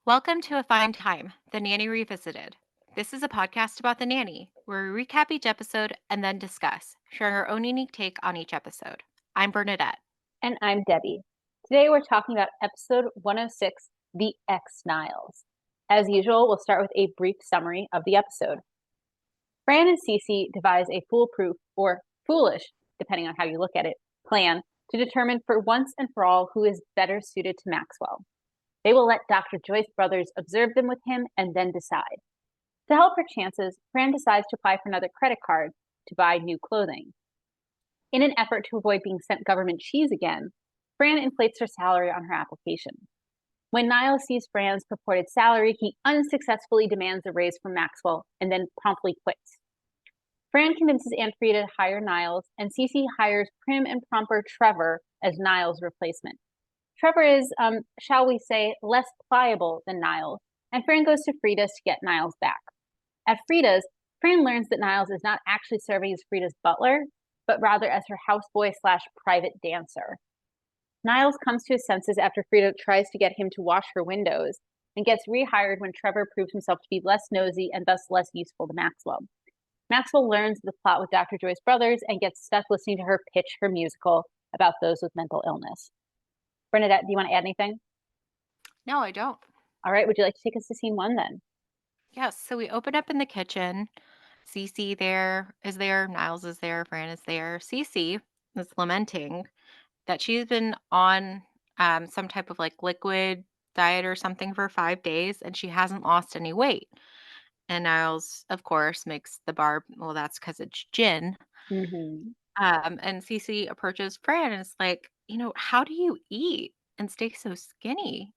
Welcome to A Fine Time, The Nanny Revisited. This is a podcast about The Nanny, where we recap each episode and then discuss, sharing our own unique take on each episode. I'm Bernadette. And I'm Debbie. Today we're talking about episode 106, The Ex-Niles. As usual, we'll start with a brief summary of the episode. Fran and Cece devise a foolproof, or foolish, depending on how you look at it, plan to determine for once and for all who is better suited to Maxwell. They will let Dr. Joyce Brothers observe them with him and then decide. To help her chances, Fran decides to apply for another credit card to buy new clothing. In an effort to avoid being sent government cheese again, Fran inflates her salary on her application. When Niles sees Fran's purported salary, he unsuccessfully demands a raise from Maxwell and then promptly quits. Fran convinces Aunt Frida to hire Niles, and Cece hires prim and proper Trevor as Niles' replacement. Trevor is, shall we say, less pliable than Niles, and Fran goes to Frida's to get Niles back. At Frida's, Fran learns that Niles is not actually serving as Frida's butler, but rather as her houseboy / private dancer. Niles comes to his senses after Frida tries to get him to wash her windows and gets rehired when Trevor proves himself to be less nosy and thus less useful to Maxwell. Maxwell learns the plot with Dr. Joyce Brothers and gets stuck listening to her pitch her musical about those with mental illness. Bernadette, do you want to add anything? No, I don't. All right, would you like to take us to scene 1 then? Yes, so we open up in the kitchen. Cece there, Niles is there, Fran is there. Cece is lamenting that she's been on some type of like liquid diet or something for 5 days and she hasn't lost any weight. And Niles, of course, makes the barb, well, that's because it's gin. Mm-hmm. And Cece approaches Fran and is like, how do you eat and stay so skinny?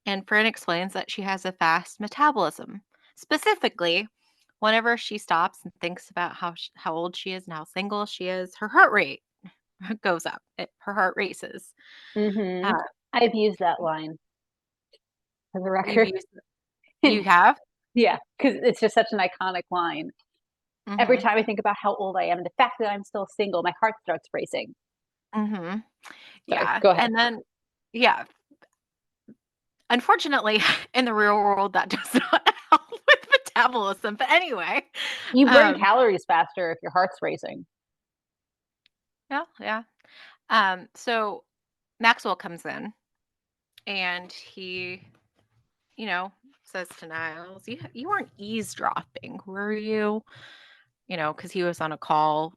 And Fran explains that she has a fast metabolism. Specifically, whenever she stops and thinks about how old she is and how single she is, her heart rate goes up. Her heart races. Mm-hmm. Uh, I've used that line for the you've record. used you have? Yeah, because it's just such an iconic line. Every Mhm. time I think about how old I am and the fact that I'm still single, my heart starts racing. Mhm. Sorry, Yeah. go ahead. And then yeah, unfortunately, in the real world, that does not help with metabolism. But anyway, You burn um, calories faster if your heart's racing. yeah, yeah. So Maxwell comes in and he, you know, says to Niles, "You weren't eavesdropping, were you?" Because he was on a call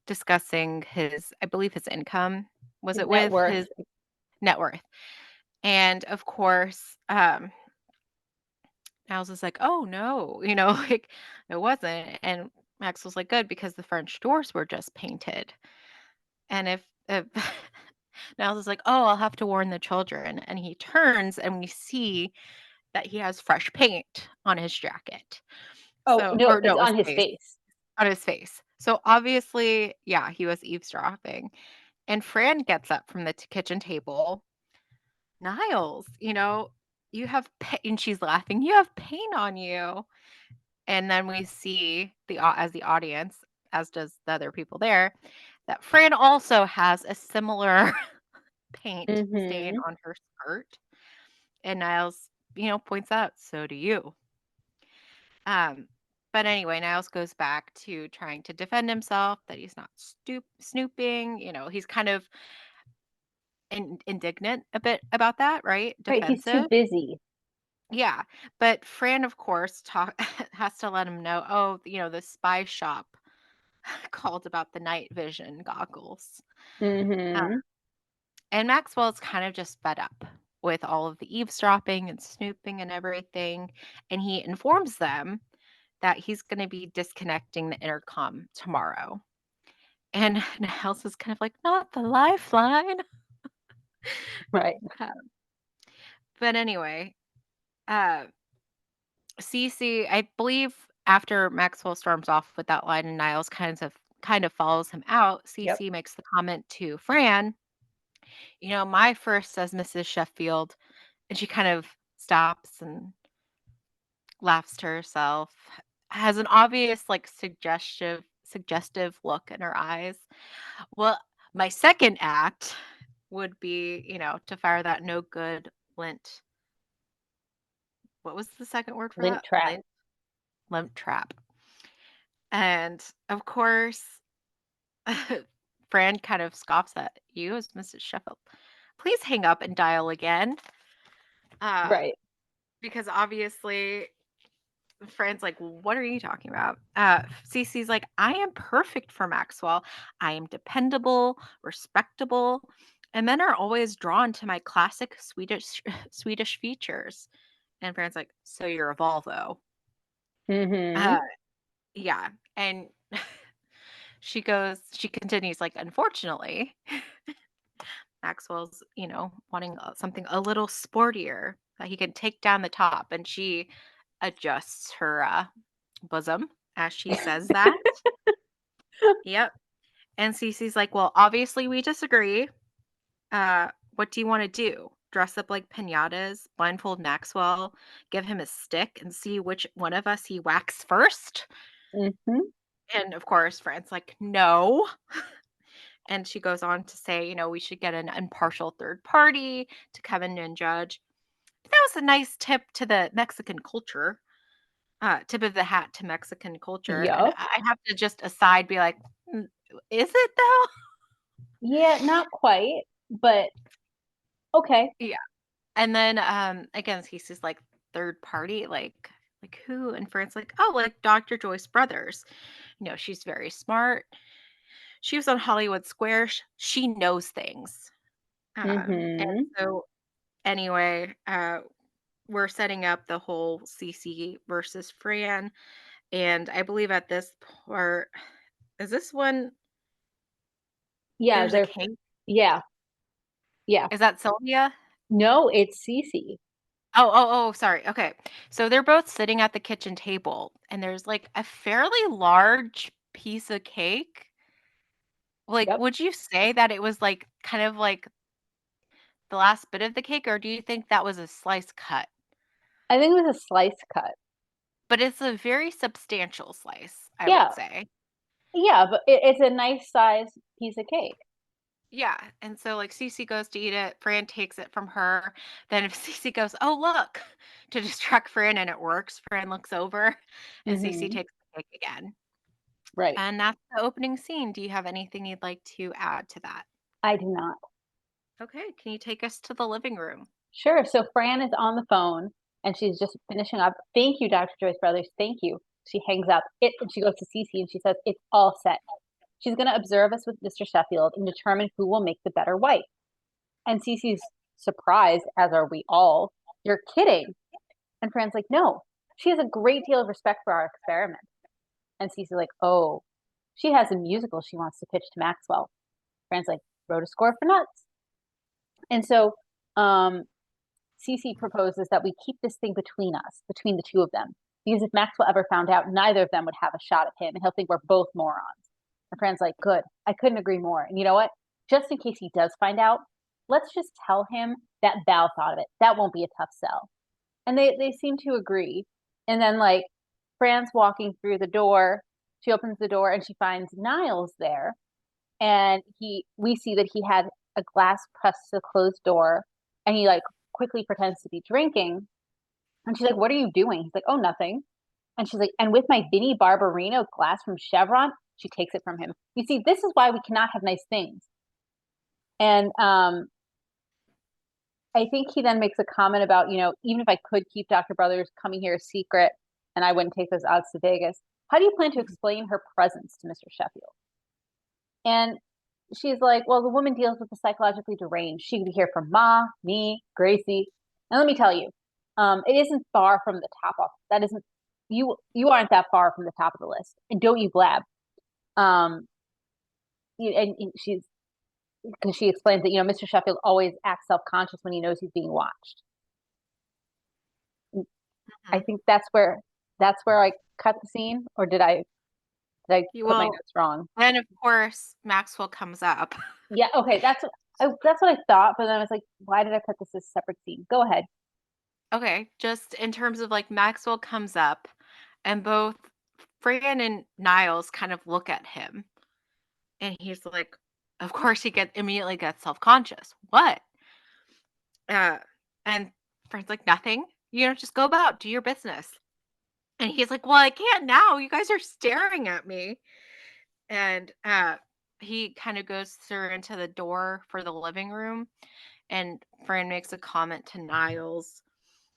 discussing I believe his income. Was His it net with worth. his net worth? And of course, Niles is like, "Oh, no," like, "It wasn't." And Max was like, "Good, because the French doors were just painted." And if Niles is like, "Oh, I'll have to warn the children." And he turns and we see that he has fresh paint on his jacket. Oh, So no, or it's no, his on his face. face. On his face. So obviously, yeah, he was eavesdropping. And Fran gets up from the kitchen table. "Niles, you have and she's laughing. "You have paint on you." And then we see as the audience, as does the other people there, that Fran also has a similar paint stain Mm-hmm. on her skirt. And Niles, points out, "So do you." Um, but anyway, Niles goes back to trying to defend himself that he's not snooping. He's kind of indignant a bit about that, right? Right, he's too Defensive. busy. Yeah, but Fran, of course, has to let him know, oh, the spy shop called about the night vision goggles. Uh, Mm-hmm. and Maxwell's kind of just fed up with all of the eavesdropping and snooping and everything. And he informs them that he's going to be disconnecting the intercom tomorrow. And Niles is kind of like, not the lifeline. Right. Uh, but anyway, uh, Cece, I believe after Maxwell storms off with that line and Niles kind of follows him out, Yep. Cece makes the comment to Fran, "My first says Mrs. Sheffield," and she kind of stops and laughs to herself, has an obvious like suggestive look in her eyes. Well, my second act would be, to fire that no good lint what was the second word for Lint that? trap. Limp trap. And of course, Fran kind of scoffs at you as Mrs. Sheffield. Please hang up and dial again. Uh, Right. because obviously Fran's like, "Well, what are you talking about?" Cece's like, I am perfect for Maxwell. I am dependable, respectable, and men are always drawn to my classic Swedish Swedish features. And Fran's like, so you're a Volvo. Mm-hmm. Uh, yeah. And she continues like, unfortunately, Maxwell's, wanting something a little sportier that he can take down the top. And she adjusts her bosom as she says that. Yep. And Cece's like, well, obviously we disagree. What do you want to do? Dress up like pinatas, blindfold Maxwell, give him a stick, and see which one of us he whacks first? Mm-hmm. And of course, Fran's like, no. And she goes on to say, we should get an impartial third party to come in and judge. That was a nice tip to the Mexican culture, tip of the hat to Mexican culture. And Yup. I have to just aside be like, "Mm, is it though?" Yeah, not quite, but okay. Yeah. And then again, he says like third party, like who? And Fran's like, oh, like Dr. Joyce Brothers. She's very smart. She was on Hollywood Square. She knows things. And Mm-hmm. so anyway, we're setting up the whole Cece versus Fran. And I believe at this part, is this one, Yeah, there's a they're cake? yeah, yeah. Is that Sylvia? No, it's Cece. Oh, sorry. Okay. So they're both sitting at the kitchen table, and there's like a fairly large piece of cake. Like, Yep. would you say that it was like kind of like the last bit of the cake, or do you think that was a slice cut? I think it was a slice cut. But it's a very substantial slice, I would Yeah, say. yeah, but it's a nice size piece of cake. Yeah, and so, like, Cece goes to eat it, Fran takes it from her, then if Cece goes, "Oh, look," to distract Fran and it works, Fran looks over and Cece Mm-hmm. takes the cake again. Right. And that's the opening scene. Do you have anything you'd like to add to that? I do not. Okay, can you take us to the living room? Sure. So Fran is on the phone and she's just finishing up. Thank you, Dr. Joyce Brothers. Thank you. She hangs up it and she goes to Cece and she says, it's all set. She's going to observe us with Mr. Sheffield and determine who will make the better wife. And Cece's surprised, as are we all. You're kidding. And Fran's like, no, she has a great deal of respect for our experiment. And Cece's like, oh, she has a musical she wants to pitch to Maxwell. Fran's like, wrote a score for nuts. And so um, Cece proposes that we keep this thing between us, between the two of them. Because if Maxwell ever found out, neither of them would have a shot at him and he'll think we're both morons. And Fran's like, good. I couldn't agree more. And you know what? Just in case he does find out, let's just tell him that Val thought of it. That won't be a tough sell. And they seem to agree. And then like Fran's walking through the door. She opens the door and she finds Niles there. And we see that he had a glass pressed to the closed door and he like quickly pretends to be drinking. And she's like, what are you doing? He's like, oh, nothing. And she's like, and with my Vinnie Barbarino glass from Chevron, she takes it from him. You see, this is why we cannot have nice things. And I think he then makes a comment about, even if I could keep Dr. Brothers coming here a secret and I wouldn't take those odds to Vegas, how do you plan to Mhm. explain her presence to Mr. Sheffield? And she's like, well, the woman deals with the psychologically deranged. She could be here from Ma, me, Gracie. And let me tell you, it isn't far from the top off. That isn't you aren't that far from the top of the list. And don't you blab. Um, and she's because she explains that Mr. Sheffield always acts self-conscious when he knows he's being watched. I Mhm. think that's where I cut the scene, or did I put my Well, notes wrong? then of course Maxwell comes up. Yeah, okay, that's what I thought, but then I was like, why did I put this as a separate scene? Go ahead. Okay, just in terms of like Maxwell comes up and both Fran and Niles kind of look at him and he's like, of course he immediately gets self-conscious. What? Uh and Fran's like, nothing. Just go about, do your business." And he's like, "Well, I can't now. You guys are staring at me." And he kind of goes through into the door for the living room, and Fran makes a comment to Niles,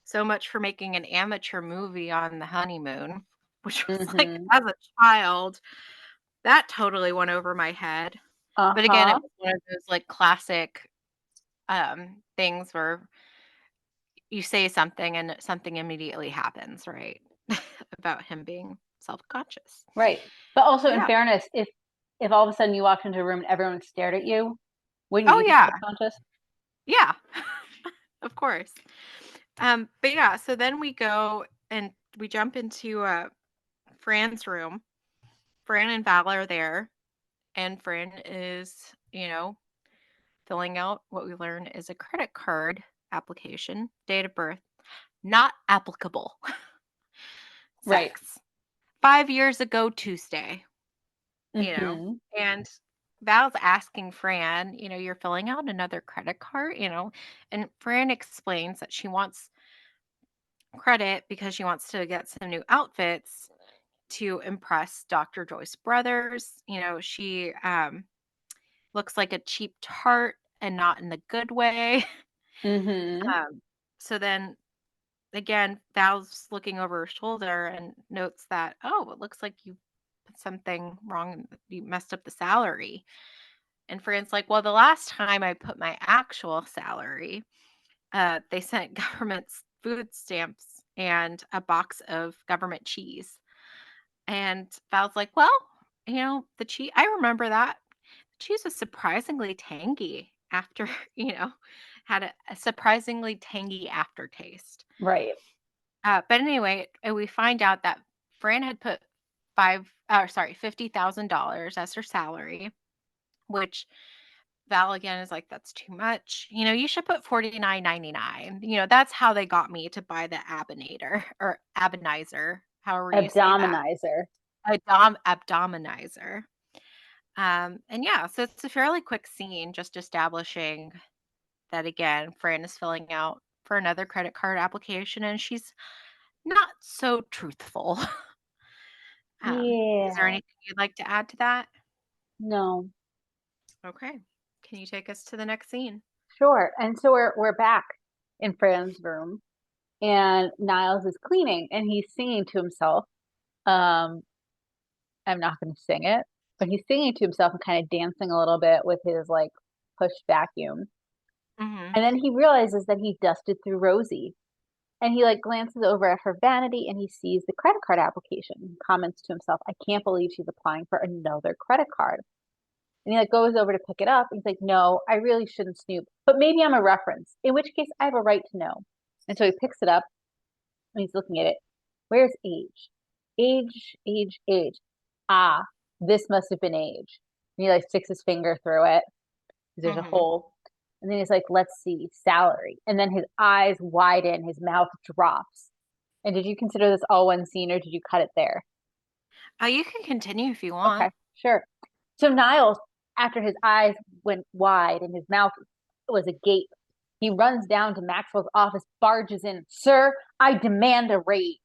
"So much for making an amateur movie on the honeymoon," which was like, Mm-hmm. as a child, that totally went over my head. But again, it Uh-huh. was one of those like classic things where you say something and something immediately happens, right? About him being self-conscious. Right. But also, in Yeah. fairness, if all of a sudden you walked into a room and everyone stared at you, wouldn't Oh you be yeah. self-conscious? Yeah. Of course. But yeah, so then we go and we jump into Fran's room. Fran and Val are there, and Fran is, filling out what we learn is a credit card application, date of birth, not applicable. Right. Sex. 5 years ago Tuesday, you know. Mm-hmm. And Val's asking Fran, you're filling out another credit card, and Fran explains that she wants credit because she wants to get some new outfits to impress Dr. Joyce Brothers. She looks like a cheap tart and not in the good way. Mm-hmm. Um, so then again, Val's looking over her shoulder and notes that, oh, it looks like you put something wrong. You messed up the salary. And Fran's like, well, the last time I put my actual salary, they sent government food stamps and a box of government cheese. And Val's like, well, the cheese, I remember that. The cheese was surprisingly tangy after, you know, had a surprisingly tangy aftertaste. Right. But anyway, we find out that Fran had put $50,000 as her salary, which Val again is like, that's too much. You should put 49.99. That's how they got me to buy the Abinator or Abinizer, however you say that. Abdominizer. Abdominizer. And yeah, so it's a fairly quick scene just establishing that again, Fran is filling out for another credit card application and she's not so truthful. Is there Yeah. anything you'd like to add to that? No. Okay. Can you take us to the next scene? Sure. And so we're back in Fran's room, and Niles is cleaning and he's singing to himself. Um, I'm not going to sing it, but he's singing to himself and kind of dancing a little bit with his like push vacuum. Hmm. And then he realizes that he dusted through Rosie. And he like glances over at her vanity and he sees the credit card application and comments to himself, I can't believe she's applying for another credit card. And he like goes over to pick it up. He's like, no, I really shouldn't snoop, but maybe I'm a reference, in which case I have a right to know. And so he picks it up and he's looking at it. Where's age? Age, age, age. Ah, this must have been age. And he like sticks his finger through it. There's a Hmm. hole. And then he's like, let's see, salary. And then his eyes widen, his mouth drops. And did you consider this all one scene or did you cut it there? You can continue if you Okay, want. sure. So Niles, after his eyes went wide and his mouth was agape, he runs down to Maxwell's office, barges in. Sir, I demand a raise.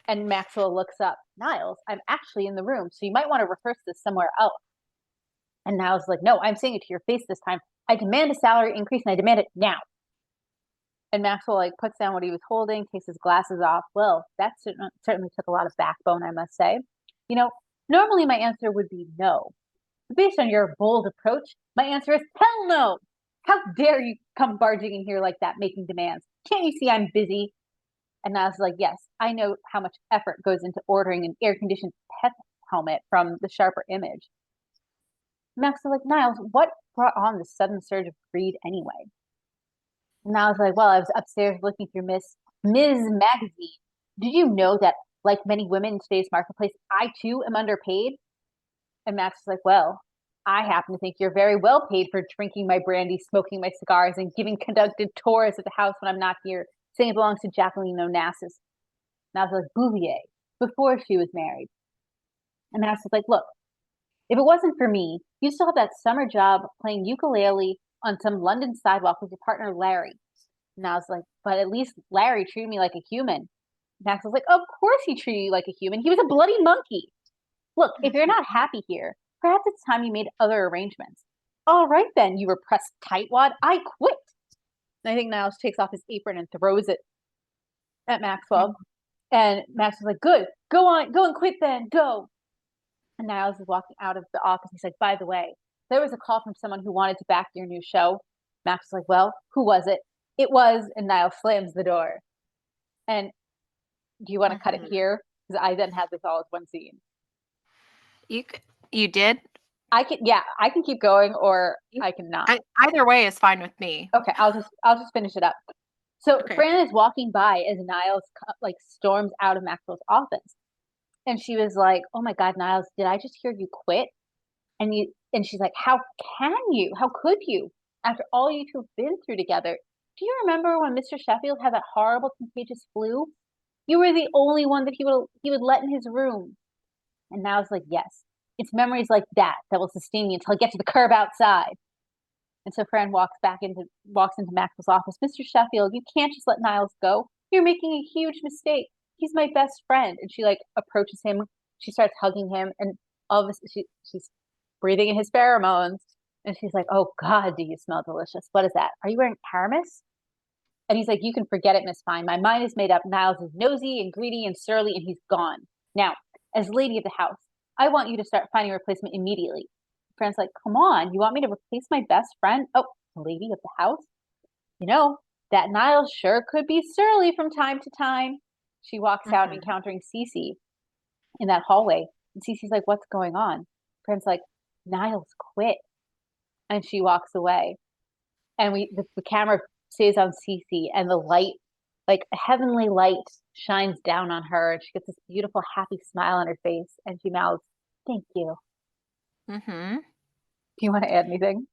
And Maxwell looks up. Niles, I'm actually in the room, so you might want to rehearse this somewhere else. And Niles is like, no, I'm saying it to your face this time. I demand a salary increase and I demand it now. And Maxwell like puts down what he was holding, takes his glasses off. Well, that certainly took a lot of backbone, I must say. You know, normally my answer would be no. But based on your bold approach, my answer is hell no. How dare you come barging in here like that, making demands? Can't you see I'm busy? And I was like, yes, I know how much effort goes into ordering an air-conditioned pet helmet from the Sharper Image. Max was like, Niles, what brought on this sudden surge of greed anyway? And I was like, well, I was upstairs looking through Ms. Magazine. Did you know that, like many women in today's marketplace, I too am underpaid? And Max was like, well, I happen to think you're very well paid for drinking my brandy, smoking my cigars, and giving conducted tours of the house when I'm not here, saying it belongs to Jacqueline Onassis. And I was like, Bouvier, before she was married. And Max was like, look, if it wasn't for me, you still have that summer job playing ukulele on some London sidewalk with your partner Larry. And I was like, but at least Larry treated me like a human. Max was like, of course he treated you like a human. He was a bloody monkey. Look, if you're not happy here, perhaps it's time you made other arrangements. All right then, you repressed tightwad. I quit. And I think Niles takes off his apron and throws it at Maxwell. And Max was like, good, go on, go and quit then, go. And Niles is walking out of the office. He's like, by the way, there was a call from someone who wanted to back your new show. Max was like, well, who was it? It was, and Niles slams the door. And do you want to cut it Mhm. here? Because I then have this all as one scene. You c you did? I can, yeah, I can keep going or You I can not. I either way is fine with me. Okay, I'll just finish it up. So Okay. Fran is walking by as Niles like storms out of Maxwell's office, and she was like, "Oh my God, Niles, did I just hear you quit?" And she's like, "How can you? How could you? After all you two have been through together? Do you remember when Mr. Sheffield had that horrible contagious flu? You were the only one that he would let in his room." And Niles like, "Yes, it's memories like that that will sustain me until I get to the curb outside." And so Fran walks into Maxwell's office. Mr. Sheffield, you can't just let Niles go. You're making a huge mistake. He's my best friend. And she like approaches him. She starts hugging him, and all of a she's breathing in his pheromones. And she's like, "Oh God, do you smell delicious? What is that? Are you wearing Aramis?" And he's like, "You can forget it, Miss Fine. My mind is made up. Niles is nosy and greedy and surly, and he's gone. Now, as lady of the house, I want you to start finding a replacement immediately." Fran's like, "Come on, you want me to replace my best friend? Oh, the lady of the house? You know, that Niles sure could be surly from time to time." She walks out, Mhm. encountering Cece in that hallway. And Cece's like, "What's going on?" Fran's like, "Niles quit." And she walks away. And the camera stays on Cece, and the light, like a heavenly light, shines down on her, and she gets this beautiful happy smile on her face, and she mouths, "Thank you." Mhm. Do you want to add anything?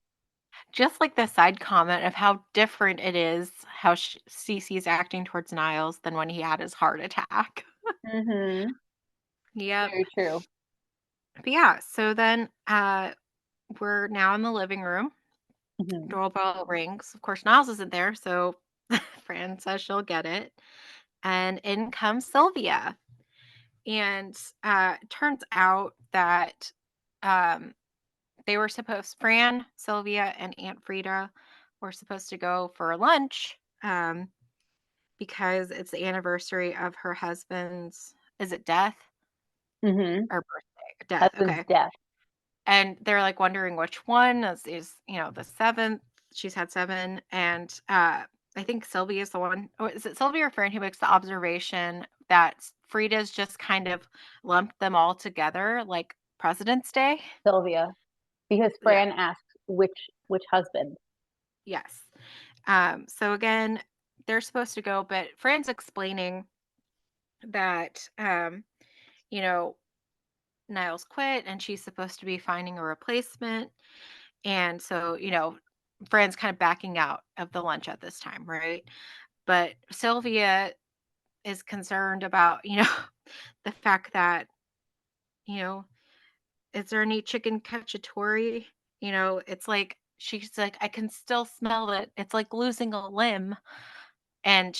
Just like the side comment of how different it is how Cece's acting towards Niles than when he had his heart attack. Mm-hmm. Yep. Very true. But yeah, so then we're now in the living room. Mm-hmm. Doorbell rings. Of course, Niles isn't there, so Fran says she'll get it. And in comes Sylvia. And turns out that um, they were supposed, Fran, Sylvia, and Aunt Frida were supposed to go for lunch because it's the anniversary of her husband's, is it death Mm-hmm. or birthday? Death. Husband's Okay. death. And they're like wondering which one is the seventh. She's had seven. And I think Sylvia is the one, or is it Sylvia or Fran who makes the observation that Frida's just kind of lumped them all together like President's Day? Sylvia. Because Yeah. Fran asks which husband. Yes. So again, they're supposed to go, but Fran's explaining that, you know, Niles quit and she's supposed to be finding a replacement. And so, Fran's kind of backing out of the lunch at this time, right? But Sylvia is concerned about, the fact that, you know, is there any chicken cacciatore? It's like, she's like, I can still smell it. It's like losing a limb. And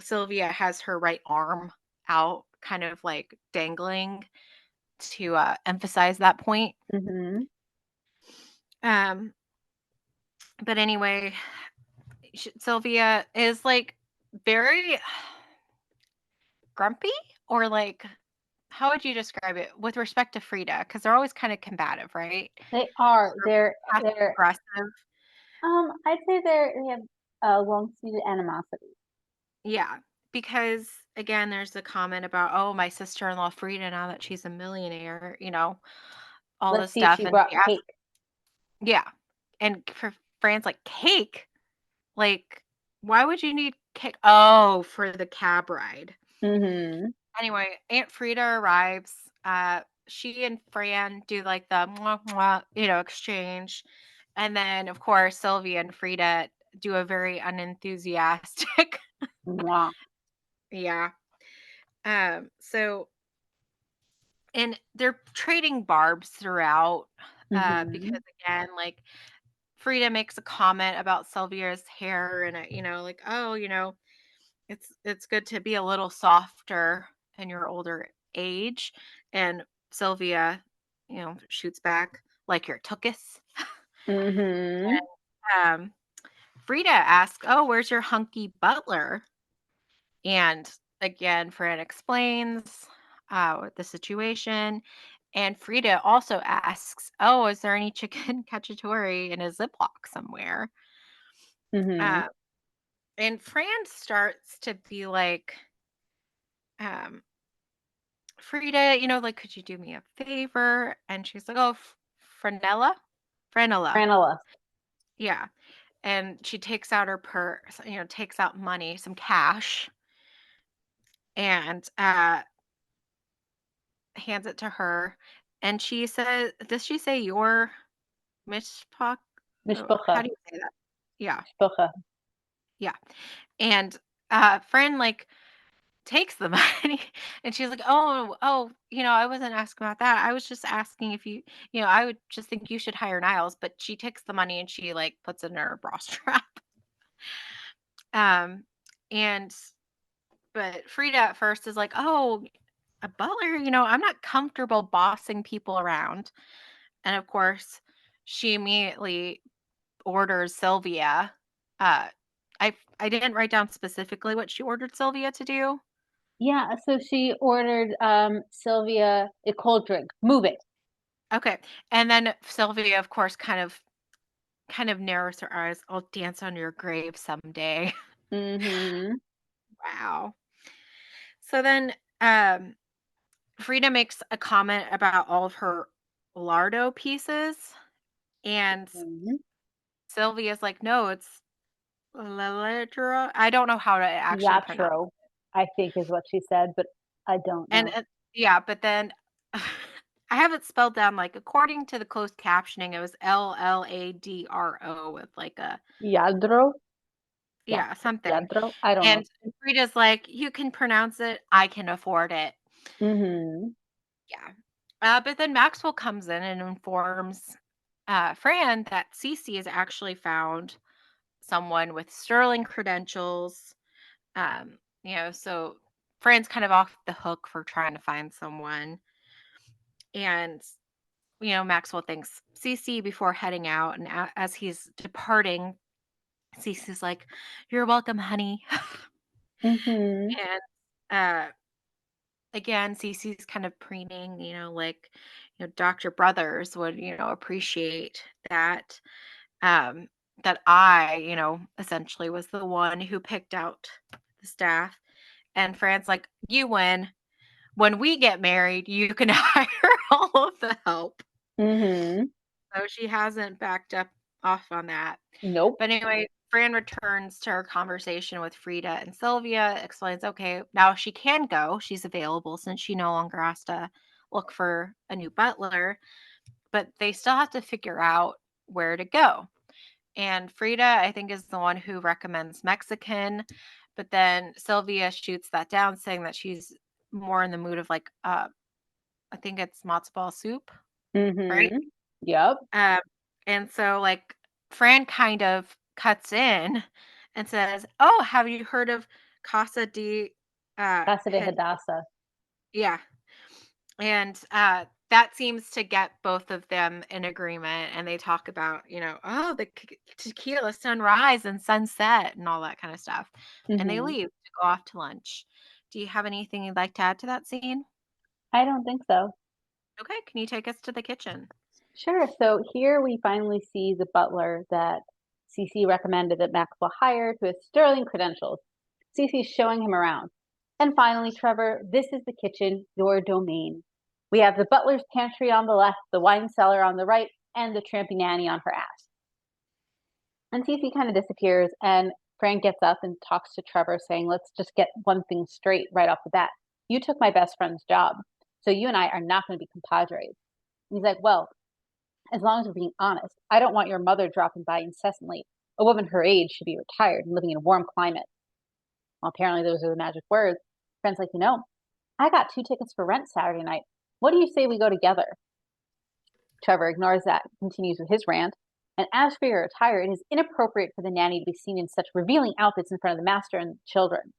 Sylvia has her right arm out, kind of like dangling to emphasize that point. Mm-hmm. Um, but anyway, Sylvia is like very grumpy, or like, how would you describe it with respect to Frida? Because they're always kind of combative, right? They are. Or passive aggressive. I'd say they have long-seated animosity. Yeah. Because again, there's the comment about, oh, my sister in law Frida, now that she's a millionaire, all Let's this see if stuff. she And brought she asks, cake. yeah. And for Fran's like, cake? Like, why would you need cake? Oh, for the cab ride. Mm-hmm. Anyway, Aunt Frida arrives. She and Fran do like the mwah, mwah, exchange. And then, of course, Sylvia and Frida do a very unenthusiastic. Mwah. Yeah. And they're trading barbs throughout, Mm-hmm. because again, like Frida makes a comment about Sylvia's hair and like, oh, it's good to be a little softer in your older age. And Sylvia, shoots back like your tuchus. Mm-hmm. Um, Frida asks, "Oh, where's your hunky butler?" And again, Fran explains the situation. And Frida also asks, "Oh, is there any chicken cacciatore in a Ziploc somewhere?" Mm-hmm. Uh, and Fran starts to be like, um, "Frida, like, could you do me a favor?" And she's like, "Oh, Franella, Franella, Ranela. yeah." And she takes out her purse, takes out money, some cash, and hands it to her. And she says, does she say your mishpak? Mishpucha. How do you say that? Yeah, Mishpucha. yeah. And friend like takes the money and she's like, oh, I wasn't asking about that. I was just asking if I would just think you should hire Niles. But she takes the money and she like puts it in her bra strap. Um, and but Frida at first is like, oh, a butler, I'm not comfortable bossing people around. And of course, she immediately orders Sylvia. Uh, I didn't write down specifically what she ordered Sylvia to do. Yeah, so she ordered Sylvia a cold drink. Move it. Okay, and then Sylvia, of course, kind of narrows her eyes. I'll dance on your grave someday. Mm-hmm. Wow. So then, um, Frida makes a comment about all of her lardo pieces, and Mm-hmm. Sylvia's like, no, it's Leledra. I don't know how to actually pronounce. Yatro, I think is what she said, but I don't And know. yeah, but then I have it spelled down like according to the closed captioning, it was Lladro with like a Yadro? yeah, something. Yadro? I don't know. And Frida's like, you can pronounce it, I can afford it. Mm-hmm. Yeah. But then Maxwell comes in and informs Fran that Cece has actually found someone with sterling credentials. So Fran's kind of off the hook for trying to find someone. And Maxwell thanks Cece before heading out, and as he's departing, Cece's like, "You're welcome, honey." Mm-hmm. And uh, again, Cece's kind of preening, like Dr. Brothers would, appreciate that. Um, that I, essentially was the one who picked out the staff. And Fran's like, "You win. When we get married, you can hire all of the help." Mm-hmm. So she hasn't backed up off on that. Nope. But anyway, Fran returns to her conversation with Frida and Sylvia, explains, okay, now she can go. She's available since she no longer has to look for a new butler, but they still have to figure out where to go. And Frida, I think, is the one who recommends Mexican, but then Sylvia shoots that down, saying that she's more in the mood of like, I think it's matzo ball soup, right? Mm-hmm. Yep. Um, and so like Fran kind of cuts in and says, "Oh, have you heard of Casa de Casa de Hid-" Hadassah. Yeah. And that seems to get both of them in agreement and they talk about, oh, the tequila sunrise and sunset and all that kind of stuff. And they Mm-hmm. leave to go off to lunch. Do you have anything you'd like to add to that scene? I don't think so. Okay, can you take us to the kitchen? Sure. So here we finally see the butler that Cece recommended that Maxwell hire to his sterling credentials. Cece's showing him around. And finally, Trevor, this is the kitchen, your domain. We have the butler's pantry on the left, the wine cellar on the right, and the trampy nanny on her ass. And Cece kind of disappears, and Frank gets up and talks to Trevor, saying, let's just get one thing straight right off the bat. You took my best friend's job, so you and I are not going to be compadres. And he's like, well, as long as we're being honest, I don't want your mother dropping by incessantly. A woman her age should be retired and living in a warm climate. Well, apparently those are the magic words. Friend's like, I got 2 tickets for rent Saturday night. What do you say we go together? Trevor ignores that, continues with his rant. And as for your attire, it is inappropriate for the nanny to be seen in such revealing outfits in front of the master and the children.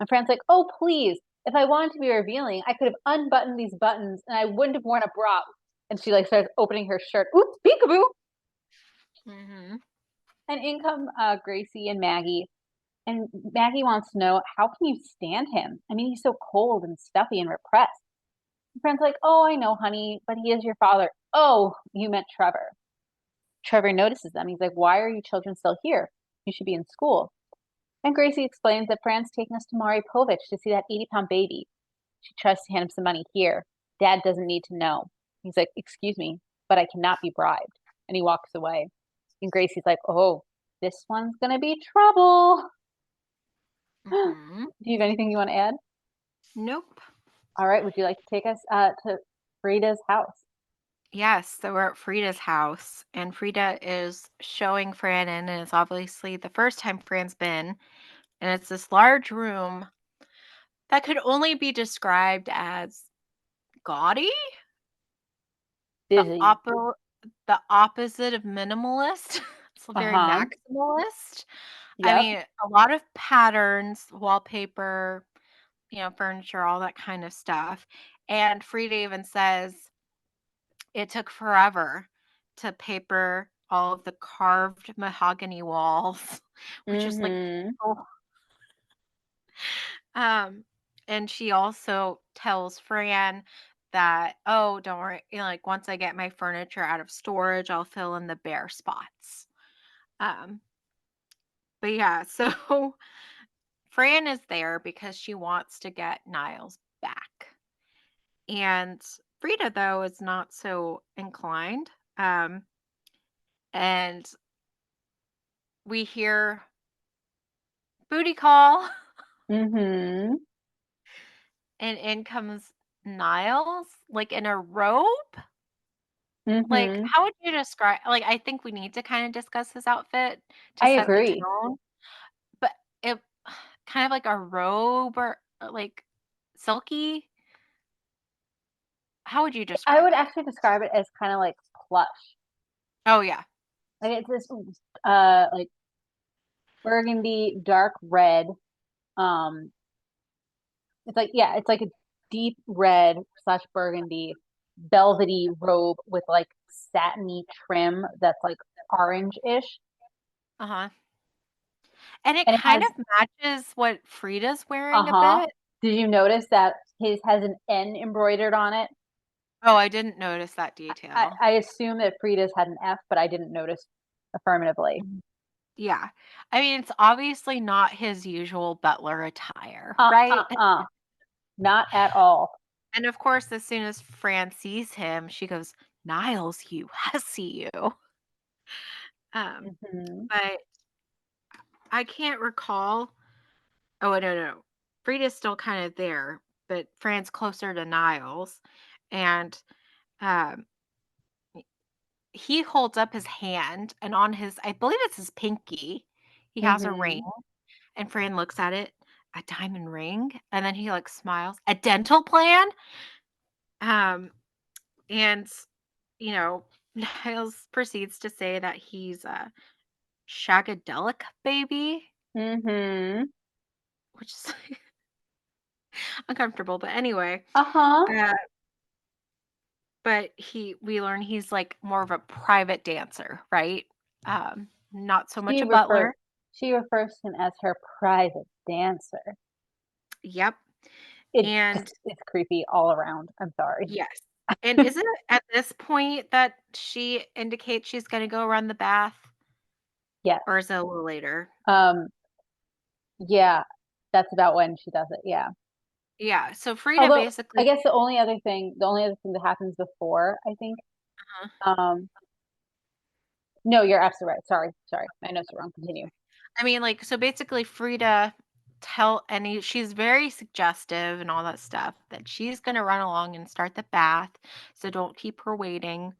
And Fran's like, oh, please. If I wanted to be revealing, I could have unbuttoned these buttons and I wouldn't have worn a bra. And she like starts opening her shirt. Oops, peekaboo. Mhm. And in come Gracie and Maggie. And Maggie wants to know, how can you stand him? I mean, he's so cold and stuffy and repressed. And Fran's like, oh, I know, honey, but he is your father. Oh, you meant Trevor. Trevor notices them. He's like, why are you children still here? You should be in school. And Gracie explains that Fran's taking us to Mari Povich to see that 80-pound baby. She tries to hand him some money here. Dad doesn't need to know. He's like, excuse me, but I cannot be bribed. And he walks away. And Gracie's like, oh, this one's going to be trouble. Do Mhm. you have anything you want to add? Nope. All right. Would you like to take us to Frida's house? Yes, so we're at Frida's house, and Frida is showing Fran in, and it's obviously the first time Fran's been, and it's this large room that could only be described as gaudy, the Busy. oppo the opposite of minimalist. It's very Uh-huh. maximalist. I Yep. mean, a lot of patterns, wallpaper, furniture, all that kind of stuff. And Frida even says it took forever to paper all of the carved mahogany walls, which is like Mm-hmm. oh, um, and she also tells Fran that, "Oh, don't worry, like once I get my furniture out of storage, I'll fill in the bare spots." Um, but yeah, so Fran is there because she wants to get Niles back. And Frida, though, is not so inclined. Um, and we hear booty call, Mm-hmm. and in comes Niles, like in a robe. Like, Mm-hmm. how would you describe? Like, I think we need to kind of discuss his outfit to I set the agree. tone. But it kind of like a robe or like silky. How would you I describe would it? actually describe it as kind of like plush. Oh yeah. Like it's this like burgundy, dark red. Um, it's like yeah, it's like a deep red slash burgundy velvety robe with like satiny trim that's like orange-ish. Uh huh. And it And it kind has of matches what Frida's wearing a uh-huh. bit. Did you notice that his has an N embroidered on it? Oh, I didn't notice that I, detail. I assume that Frida's had an F, but I didn't notice affirmatively. Mhm. Yeah. I mean, it's obviously not his usual butler attire, Uh uh right? uh. Not at all. And of course, as soon as Fran sees him, she goes, "Niles, you hussy, you." Hmm. But I can't recall. Oh, no, no. Frida's still kind of there, but Fran's closer to Niles, and um, he holds up his hand, and on his, I believe it's his pinky, he has a ring, Hmm. and Fran looks at it, a diamond ring, and then he like smiles. A dental plan? Um, and Niles proceeds to say that he's a shagadelic baby, Hmm. which is uncomfortable. But anyway, Uh-huh. uh, but we learn he's like more of a private dancer, right? Not so much She a refers butler. she refers to him as her private dancer. Yep. It just And it's creepy all around. I'm sorry. yes. And is it at this point that she indicates she's going to go run the bath, Yes. or is it a little later? Um, yeah, that's about when she does it. Yeah. Yeah. So Frida Although I basically. guess the only other thing that happens before, I think, um, no, you're absolutely right. Sorry, sorry. My notes are wrong. Continue. I mean, like, so basically, Frida she's very suggestive and all that stuff that she's going to run along and start the bath. So don't keep her waiting,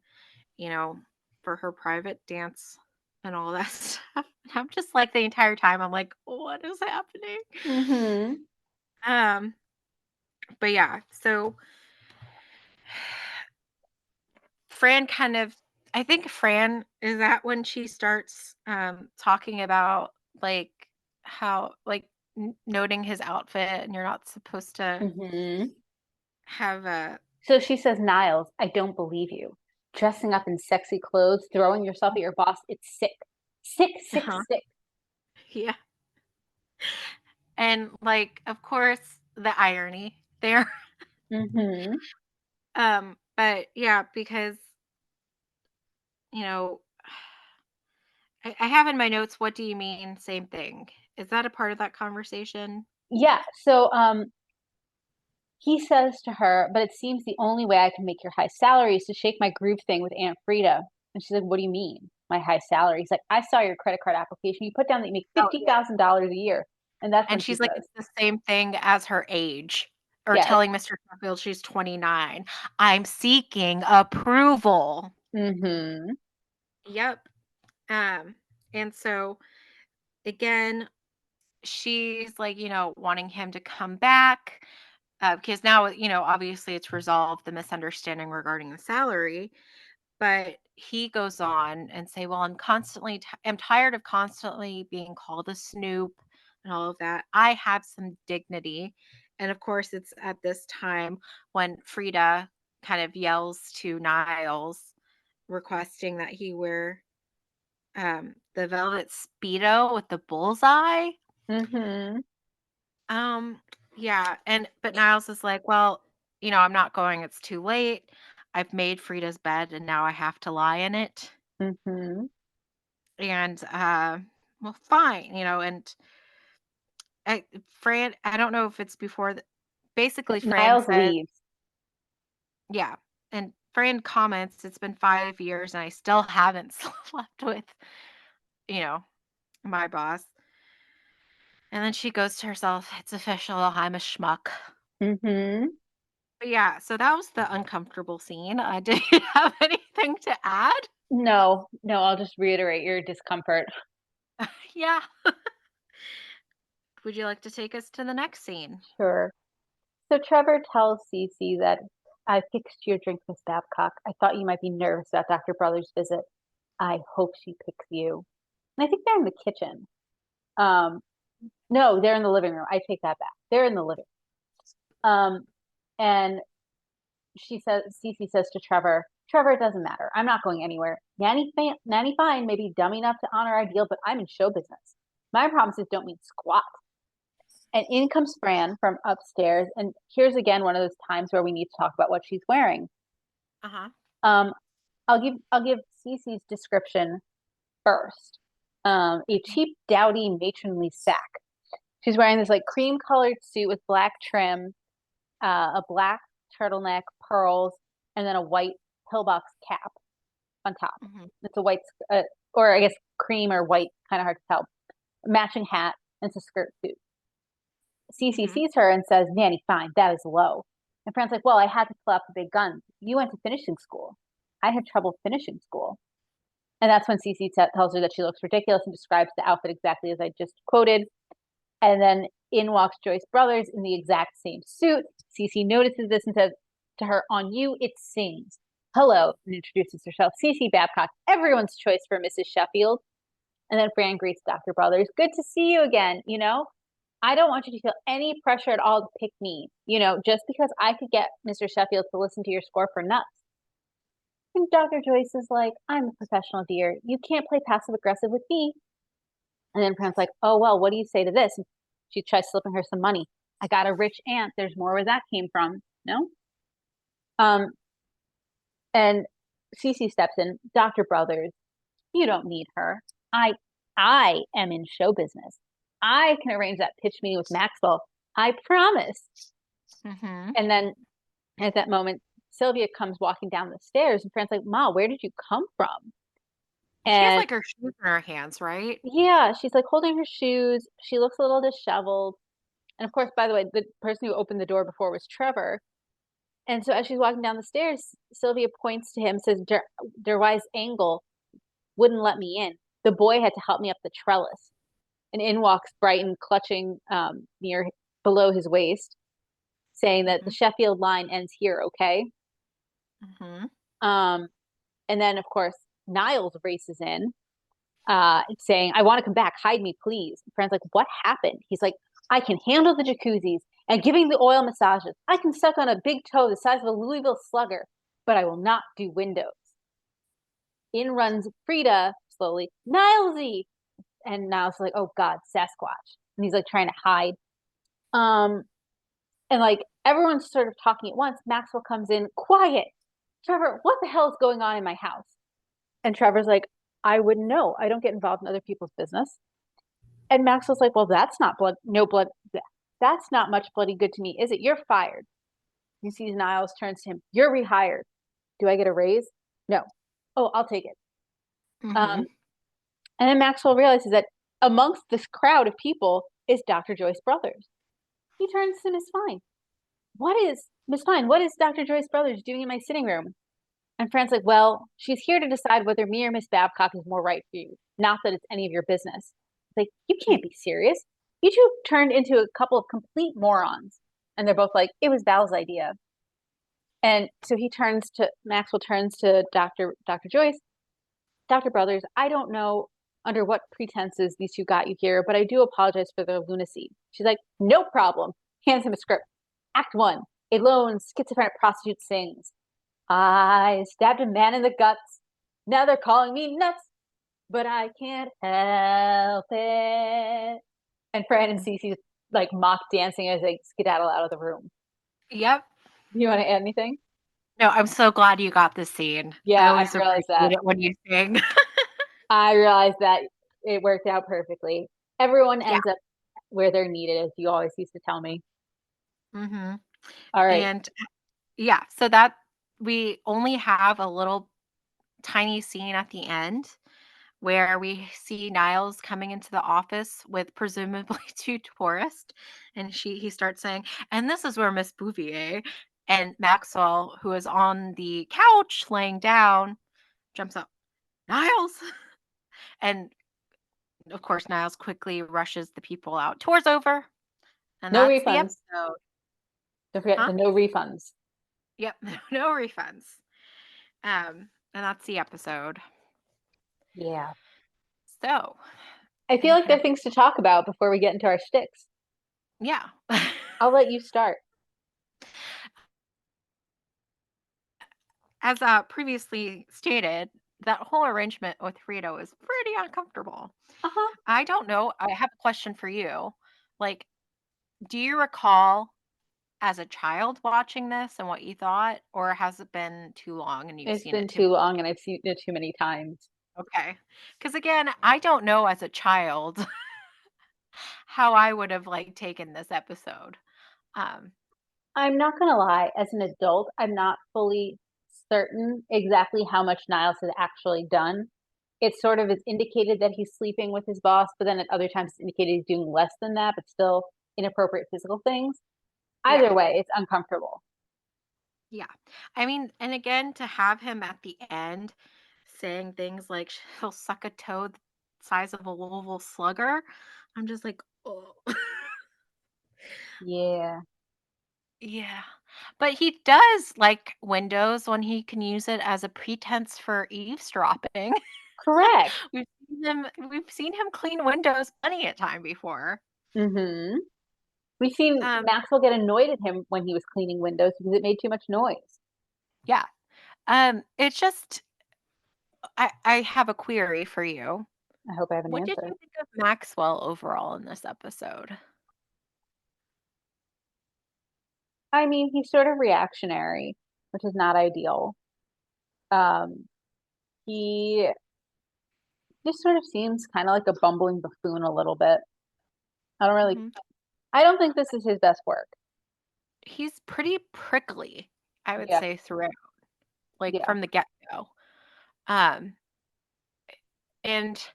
you know, for her private dance and all that stuff. And I'm just like, the entire time, I'm like, what is happening? Hmm. Um, but yeah, so Fran kind of I think Fran is that when she starts, talking about, like, how like, noting his outfit, and you're not supposed to Hmm. have a So she says, Niles, I don't believe you. Dressing up in sexy clothes, throwing yourself at your boss, it's sick. Sick, sick, uh-huh, sick. yeah, and, like, of course, the irony there, Hmm. but yeah, because, you know, I have in my notes, "What do you mean, same thing?" Is that a part of that conversation? Yeah. So he says to her, but it seems the only way I can make your high salary is to shake my groove thing with Aunt Frida. And she's like, what do you mean? My high salary? He's like, I saw your credit card application. You put down that you make Oh, yeah. $50,000 a year. And that's when And she she's like, says, "It's the same thing as her age," or yes. telling Mr. Sheffield she's 29. "I'm seeking approval." Hmm. Yep. Um, and so, again, she's, like, wanting him to come back, because now, obviously it's resolved, the misunderstanding regarding the salary. But he goes on and say, "Well, I'm tired of constantly being called a snoop and all of that. I have some dignity." And of course, it's at this time when Frida kind of yells to Niles, requesting that he wear the velvet speedo with the bullseye. Hmm. Um, yeah, and but Niles is like, "Well, I'm not going. It's too late. I've made Frida's bed, and now I have to lie in it." Hmm. And, well, fine, and I don't know if it's before basically Fran Niles says, leaves. yeah, and Fran comments, "It's been 5 years and I still haven't slept with, you know, my boss." And then she goes to herself, "It's official, I'm a schmuck." Hmm. But yeah, so that was the uncomfortable scene. Did you have anything to add? No, no, I'll just reiterate your discomfort. Yeah. Would you like to take us to the next scene? Sure. So Trevor tells Cece that I fixed your drink, Miss Babcock. I thought you might be nervous about Dr. Brother's visit. I hope she picks you. And I think they're in the kitchen. Um, no, they're in the living room. I take that back. They're in the living room. And Cece says to Trevor, Trevor, it doesn't matter. I'm not going anywhere. Nanny fine, maybe dumb enough to honor our deal, but I'm in show business. My promises don't mean squat. And in comes Fran from upstairs. And here's again one of those times where we need to talk about what she's wearing. Uh-huh. Um, I'll give Cece's description first. A Mhm. cheap, dowdy, matronly sack. She's wearing this like cream colored suit with black trim, a black turtleneck, pearls, and then a white pillbox cap on top. Mhm. It's a white, or I guess cream or white, kind of hard to tell. Matching hat, and it's a skirt suit. Cece Mhm. sees her and says, Nanny, fine, that is low. And Fran's like, well, I had to pull out the big guns. You went to finishing school. I had trouble finishing school. And that's when Cece tells her that she looks ridiculous and describes the outfit exactly as I just quoted. And then in walks Joyce Brothers in the exact same suit. Cece notices this and says to her, on you, it sings. Hello, and introduces herself. Cece Babcock, everyone's choice for Mrs. Sheffield. And then Fran greets Dr. Brothers. Good to see you again. I don't want you to feel any pressure at all to pick me, just because I could get Mr. Sheffield to listen to your score for nuts. And Dr. Joyce is like, I'm a professional, dear. You can't play passive aggressive with me. And then Fran's like, oh, well, what do you say to this? And she tries slipping her some money. I got a rich aunt. There's more where that came from. No? Um, and Cece steps in. Dr. Brothers, you don't need her. I I am in show business. I can arrange that pitch meeting with Maxwell. I promise. Mhm. And then at that moment, Sylvia comes walking down the stairs, and Fran's like, Ma, where did you come from? She has, And like, her shoes in her hands, right? yeah, she's like holding her shoes. She looks a little disheveled. And of course, by the way, the person who opened the door before was Trevor. And so as she's walking down the stairs, Sylvia points to him, says, Der wise angle wouldn't let me in. The boy had to help me up the trellis. And in walks Brighton, clutching near below his waist, saying that the Mhm. Sheffield line ends here, okay? Mhm. Um, and then, of course, Niles races in, saying, I want to come back. Hide me, please. Fran's like, what happened? He's like, I can handle the jacuzzis and giving the oil massages. I can suck on a big toe the size of a Louisville slugger, but I will not do windows. In runs Frida slowly, Nilesy. And Niles is like, oh God, Sasquatch. And he's like trying to hide. Um, and like everyone's sort of talking at once. Maxwell comes in, quiet. Trevor, what the hell is going on in my house? And Trevor's like, I wouldn't know. I don't get involved in other people's business. And Maxwell's like, well, that's not blood, no blood. That's not much bloody good to me, is it? You're fired. He sees Niles, turns to him. You're rehired. Do I get a raise? No. Oh, I'll take it. Mm-hmm. Um, and then Maxwell realizes that amongst this crowd of people is Dr. Joyce Brothers. He turns to Miss Fine. What is, Miss Fine, what is Dr. Joyce Brothers doing in my sitting room? And Fran's like, well, she's here to decide whether me or Miss Babcock is more right for you, not that it's any of your business. It's like, you can't be serious. You two turned into a couple of complete morons. And they're both like, it was Val's idea. And so Maxwell turns to Dr. Joyce, Dr. Brothers, I don't know under what pretenses these two got you here, but I do apologize for their lunacy. She's like, no problem. Hands him a script. Act one, a lone schizophrenic prostitute sings. I stabbed a man in the guts. Now they're calling me nuts, but I can't help it. And Fran and Cece like mock dancing as they skedaddle out of the room. Yep. You want to add anything? No, I'm so glad you got this scene. I Yeah, I always realized appreciate that. it when you sing. I realized that it worked out perfectly. Everyone Yeah. ends up where they're needed, as you always used to tell me. Mhm. All right. And yeah, so that we only have a little tiny scene at the end where we see Niles coming into the office with presumably 2 tourists, and he starts saying, "And this is where Miss Bouvier," and Maxwell, who is on the couch laying down, jumps up, "Niles!" And of course, Niles quickly rushes the people out. Tour's over, and No that's the refunds. episode. Don't forget Huh? the no refunds. Yep, no refunds. And that's the episode. Yeah. So, I feel any like there kind are of things to talk about before we get into our sticks. yeah. I'll let you start. As previously stated, that whole arrangement with Frito is pretty uncomfortable. Uh-huh. I don't know. I have a question for you. Like, do you recall as a child watching this and what you thought, or has it been too long and you've It's seen been it too too many long times? and I've seen it too many times. Okay. Because again, I don't know as a child how I would have like taken this episode. Um, I'm not gonna lie, as an adult, I'm not fully certain exactly how much Niles has actually done. It sort of is indicated that he's sleeping with his boss, but then at other times it's indicated he's doing less than that, but still inappropriate physical things. yeah. Either way, it's uncomfortable. Yeah. I mean, and again, to have him at the end saying things like he'll suck a toe the size of a Louisville slugger, I'm just like, oh, Yeah. yeah. But he does like Windows when he can use it as a pretense for eavesdropping. Correct. We've seen him clean windows plenty of time before. Mm-hmm. We've seen Um, Maxwell get annoyed at him when he was cleaning windows because it made too much noise. yeah. It's just I have a query for you. I hope I have an What did answer. you think of Maxwell overall in this episode? I mean, he's sort of reactionary, which is not ideal. Um, he just sort of seems kind of like a bumbling buffoon a little bit. I don't really, Mhm. I don't think this is his best work. He's pretty prickly, I would Yeah, say, throughout, like, yeah. from the get-go. Um, and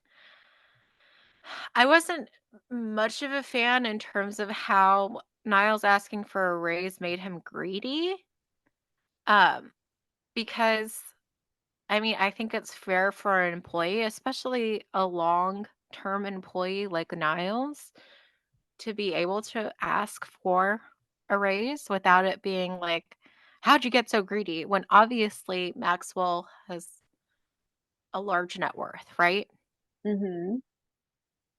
I wasn't much of a fan in terms of how Niles asking for a raise made him greedy, um, because, I mean, I think it's fair for an employee, especially a long-term employee like Niles, to be able to ask for a raise without it being like, "How'd you get so greedy?" When obviously Maxwell has a large net worth, right? Mhm.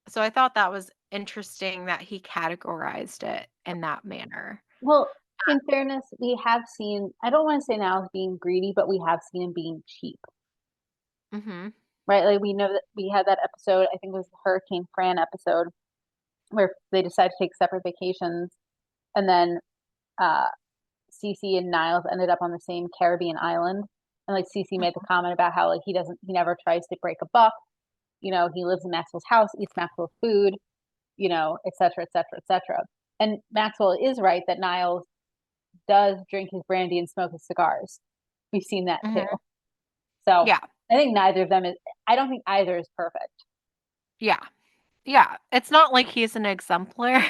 So I thought that was interesting that he categorized it in that manner. Well, in fairness, we have seen I don't wanna say now as being greedy, but we have seen him being cheap, Mhm. right? Like, we know that we had that episode, I think it was the Hurricane Fran episode, where they decided to take separate vacations, and then, uh, Cece and Niles ended up on the same Caribbean island, and, like, Cece made the Mhm. comment about how, like, he never tries to break a buck, he lives in Maxwell's house, eats Maxwell's food, et cetera, et cetera, et cetera. And Maxwell is right that Niles does drink his brandy and smoke his cigars. We've seen that too. Mhm. So Yeah. I think neither of them is. I don't think either is perfect. Yeah. Yeah. It's not like he's an exemplar.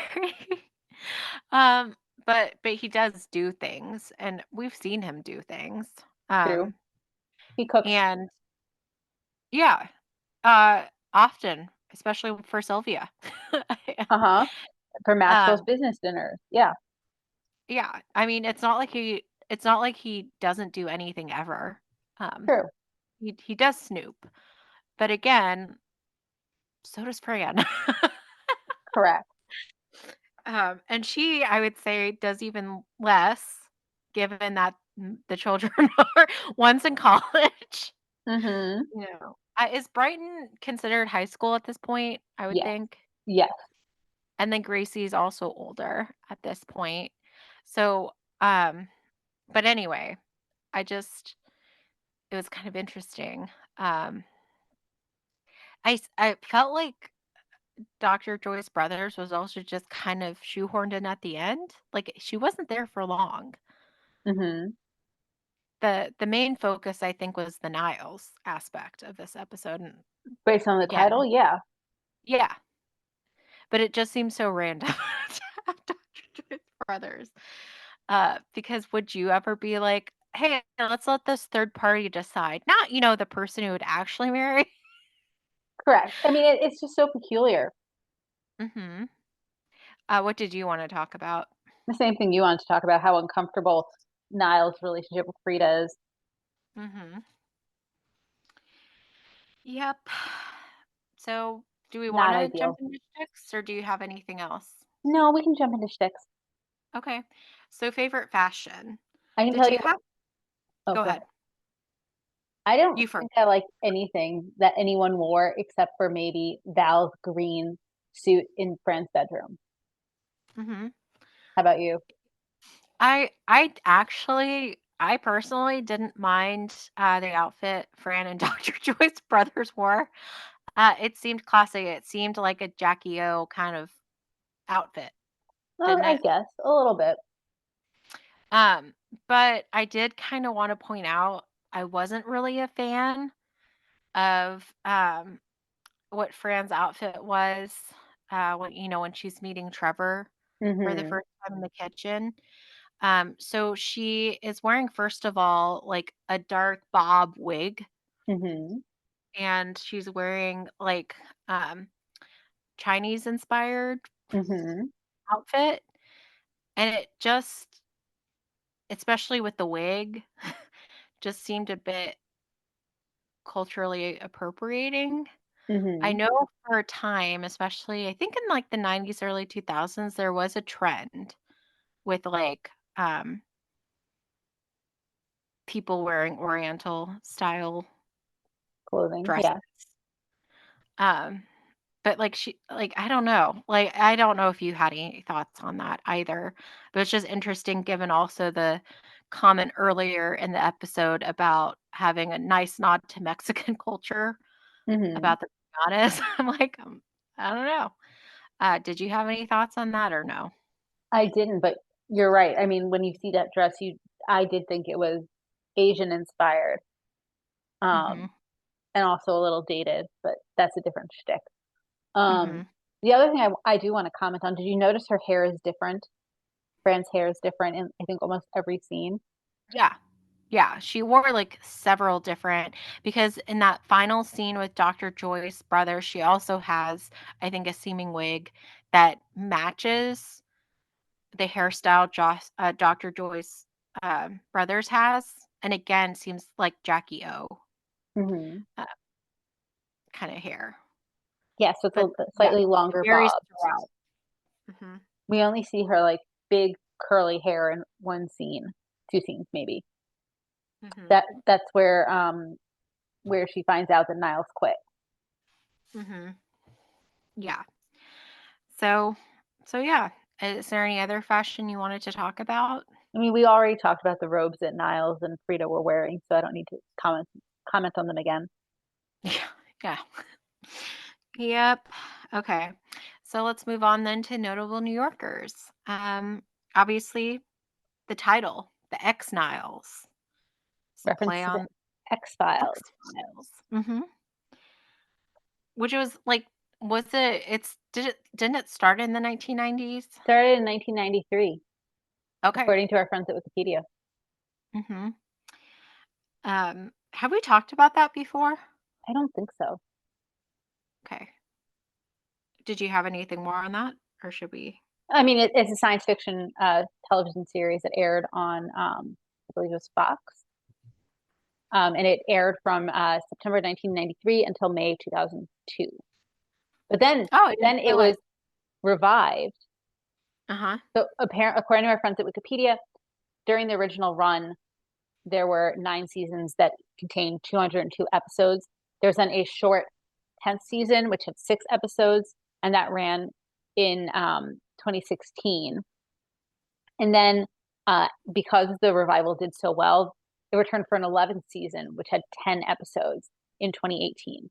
um, but he does do things, and we've seen him do things. True. Um, He cooks. and yeah, uh, often, especially for Sylvia. Uh huh. For Maxwell's um, business dinners. Yeah. yeah. I mean, it's not like he doesn't do anything ever. Um, True. he does snoop, but again, so does Fran. Correct. And she, I would say, does even less, given that the children are one's in college. Mm-hmm. Is Brighton considered high school at this point? I would Yes. think. Yes. And then Gracie's also older at this point. So, um, but anyway, it was kind of interesting. Um, I felt like Dr. Joyce Brothers was also just kind of shoehorned in at the end. Like she wasn't there for long. Mm-hmm. The main focus, I think, was the Niles aspect of this episode, and Based on the title, again, yeah. yeah, but it just seems so random to have Dr. Joyce Brothers. Because would you ever be like, "Hey, let's let this third party decide," not, the person who would actually marry? Correct. I mean, it's just so peculiar. Mhm. What did you wanna talk about? The same thing you wanted to talk about how uncomfortable Niles' relationship with Frida is. Mhm. Yep. So, do we Not wanna jump ideal. into sticks, or do you have anything else? No, we can jump into shticks. Okay. So, favorite fashion. I can Did tell you you. have Oh, Go go ahead. ahead. I don't You first. think I like anything that anyone wore except for maybe Val's green suit in Fran's bedroom. Mhm. How about you? I personally didn't mind, the outfit Fran and Dr. Joyce Brothers wore. It seemed classy. It seemed like a Jackie O kind of outfit, Well, didn't I it? guess a little bit. Um, but I did kinda wanna point out I wasn't really a fan of, what Fran's outfit was, when she's meeting Trevor for the Mhm. first time in the kitchen. So she is wearing, first of all, like, a dark bob wig, Mhm. and she's wearing, like, Chinese-inspired Mhm. outfit, and it just, especially with the wig, just seemed a bit culturally appropriating. I Mhm. know for a time, especially I think in, like, the '90s, early 2000s, there was a trend with, like, people wearing Oriental style Clothing. dresses. Yeah. Um, but, I don't know. Like, I don't know if you had any thoughts on that either, but it's just interesting given also the comment earlier in the episode about having a nice nod to Mexican culture Mhm. about the empanadas. I'm like, I don't know. Did you have any thoughts on that or no? I didn't, but you're right. I mean, when you see that dress, you I did think it was Asian inspired, Mhm. and also a little dated, but that's a different shtick. Um, Mhm. the other thing I do want to comment on, did you notice her hair is different? Fran's hair is different in I think almost every scene. Yeah. Yeah, she wore, like, several different, because in that final scene with Dr. Joyce Brothers, she also has, I think, a seaming wig that matches the hairstyle Dr. Joyce, Brothers has, and again, seems like Jackie O. Mhm. kind of hair. Yeah, so it's But a yeah, slightly it longer varies bob. throughout. Hmm. We only see her like big curly hair in one scene, two scenes maybe. Hmm. That's where she finds out that Niles quit. Hmm. Yeah. So, so yeah. Is there any other fashion you wanted to talk about? I mean, we already talked about the robes that Niles and Frida were wearing, so I don't need to comment on them again. Yeah. Yeah. Yep. Okay. So let's move on then to notable New Yorkers. Obviously, the title, the Ex-Niles. It's a Reference play to the on X-Files. X-Files. Which was like, was it? Didn't it start in the 1990s? Started in 1993, Okay. according to our friends at Wikipedia. Hmm. Have we talked about that before? I don't think so. Okay. Did you have anything more on that, or should we? I mean, it's a science fiction television series that aired on, I believe it was Fox, and it aired from September 1993 until May 2002. But then, Oh, I didn't then it realize. was revived. Uh huh. So, according to our friends at Wikipedia, during the original run, there were 9 seasons that contained 202 episodes. There's then a short 10th season, which had 6 episodes, and that ran in 2016. And then, because the revival did so well, it returned for an 11th season, which had 10 episodes in 2018.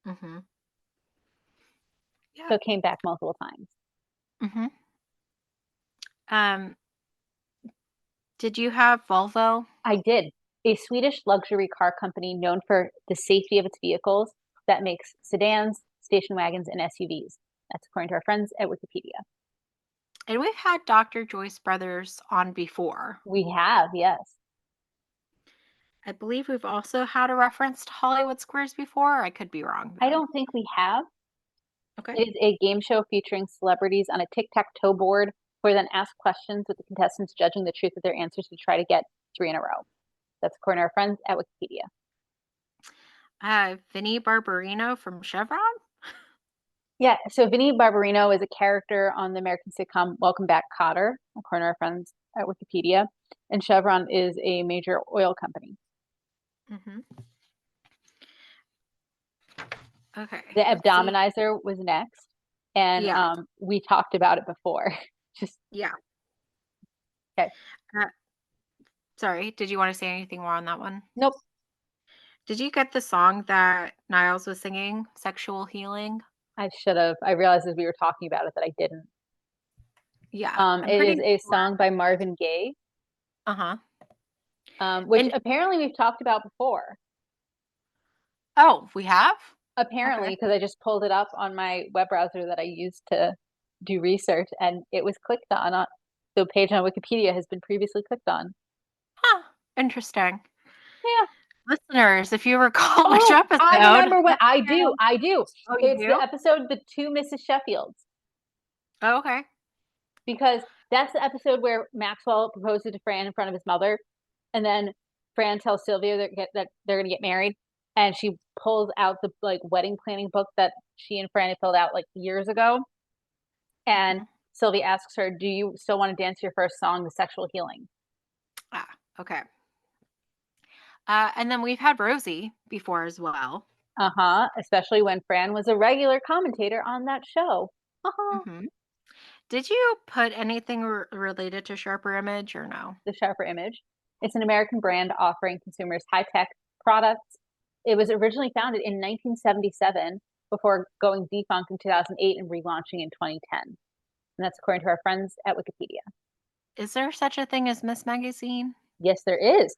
Hmm. Yeah. So it came back multiple times. Hmm. Um, did you have Volvo? I did. A Swedish luxury car company known for the safety of its vehicles that makes sedans, station wagons, and SUVs. That's according to our friends at Wikipedia. And we've had Dr. Joyce Brothers on before. We have, yes. I believe we've also had a reference to Hollywood Squares before. I could be wrong I though. don't think we have. Okay. It is a game show featuring celebrities on a tic-tac-toe board who are then asked questions with the contestants judging the truth of their answers to try to get 3 in a row. That's according to our friends at Wikipedia. Vinnie Barbarino from Chevron. Yeah, so Vinnie Barbarino is a character on the American sitcom Welcome Back, Kotter, according to our friends at Wikipedia. And Chevron is a major oil company. Hmm. Okay. The Let's see. abdominizer was next, and Yeah. we talked about it before. Just Yeah. okay. Uh, sorry. Did you want to say anything more on that one? Nope, Did you get the song that Niles was singing, "Sexual Healing"? I should have. I realized as we were talking about it that I didn't. Yeah, I'm It is pretty a sure. song by Marvin Gaye, Uh huh. which And apparently we've talked about before. oh, we have. Apparently, Okay. because I just pulled it up on my web browser that I used to do research, and it was clicked on. The page on Wikipedia has been previously clicked on. Huh. Interesting. Yeah. Listeners, if you recall which Oh, I episode, remember when let I me do. know. I do. Oh, you It's the do? episode The Two Mrs. Sheffields, Oh, okay. because that's the episode where Maxwell proposes to Fran in front of his mother, and then Fran tells Sylvia that they're going to get married, and she pulls out the like wedding planning book that she and Fran had filled out like years ago, and Hmm. Sylvia asks her, "Do you still want to dance your first song, The Sexual Healing?" Ah, okay. And then we've had Rosie before as well. Uh-huh. Especially when Fran was a regular commentator on that show. Uh-huh. Hmm. Did you put anything related to Sharper Image or no? The Sharper Image. It's an American brand offering consumers high-tech products. It was originally founded in 1977 before going defunct in 2008 and relaunching in 2010. And that's according to our friends at Wikipedia. Is there such a thing as Miss Magazine? Yes, there is.